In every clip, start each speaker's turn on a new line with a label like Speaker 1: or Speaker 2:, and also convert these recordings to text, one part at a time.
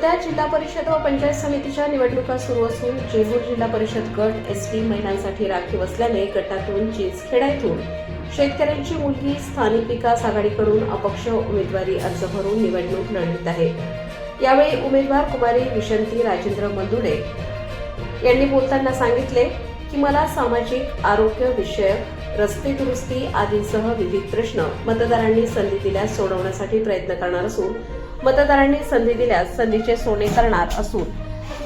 Speaker 1: सध्या जिल्हा परिषद व पंचायत समितीच्या निवडणुका सुरू असून जेहूर जिल्हा परिषद गट एसटी महिलांसाठी राखीव असल्याने गटातून चिंचखेडा येथून शेतकऱ्यांची मुलगी स्थानिक विकास आघाडीकडून अपक्ष उमेदवारी अर्ज भरून निवडणूक लढवित आहे। यावेळी उमेदवार कुमारी विशंती राजेंद्र मंदुडे यांनी बोलताना सांगितले की मला सामाजिक आरोग्य विषयक रस्ते दुरुस्ती आदींसह विविध प्रश्न मतदारांनी संधी दिल्यास सोडवण्यासाठी प्रयत्न करणार असून मतदारांनी संधी दिल्यास संधीचे सोने करणार असून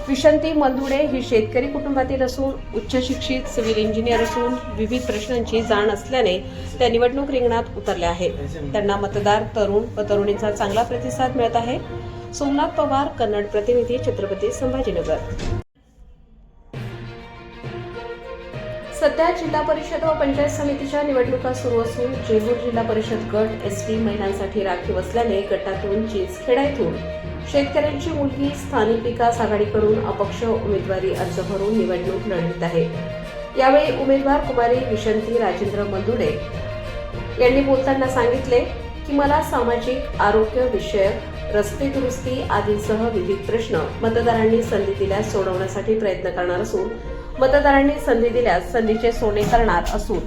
Speaker 1: विशंती मंदुडे ही शेतकरी कुटुंबातील असून उच्च शिक्षित सिव्हिल इंजिनियर असून विविध प्रश्नांची जाण असल्याने त्या निवडणूक रिंगणात उतरल्या आहेत। त्यांना मतदार तरुण व तरुणींचा चांगला प्रतिसाद मिळत आहे। सोमनाथ पवार, कन्नड प्रतिनिधी, छत्रपती संभाजीनगर। सध्या जिल्हा परिषद व पंचायत समितीच्या निवडणुका सुरू असून जेहूर जिल्हा परिषद गट एसटी महिलांसाठी राखीव असल्याने गटातून चिंचखेडा येथून शेतकऱ्यांची मुलगी स्थानिक विकास आघाडीकडून अपक्ष उमेदवारी अर्ज भरून निवडणूक लढवित आहे। यावेळी उमेदवार कुमारी विशंती राजेंद्र मंदुडे यांनी बोलताना सांगितले की मला सामाजिक आरोग्य विषयक रस्ते दुरुस्ती आदींसह विविध प्रश्न मतदारांनी संधी दिल्यास सोडवण्यासाठी प्रयत्न करणार असून मतदारांनी संधी दिल्यास संधीचे सोने करणार असून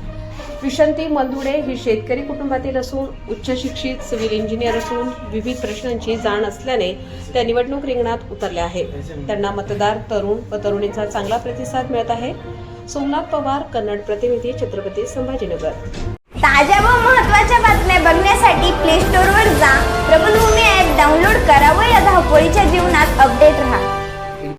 Speaker 1: विशंती मंदुडे ही शेतकरी कुटुंबातील असून उच्च शिक्षित सिव्हिल इंजिनियर असून विविध प्रश्नांची जाण असल्याने त्या निवडणूक रिंगणात उतरल्या आहेत। त्यांना मतदार तरुण व तरुणींचा चांगला प्रतिसाद मिळत आहे। सोमनाथ पवार, कन्नड प्रतिनिधी, छत्रपती संभाजीनगर।
Speaker 2: ताज्या व महत्त्वाच्या बातम्या बघण्यासाठी प्ले स्टोअरवर जा, प्रबलभूमी ॲप डाउनलोड करा व या धावपळीच्या जीवनात अपडेट रहा।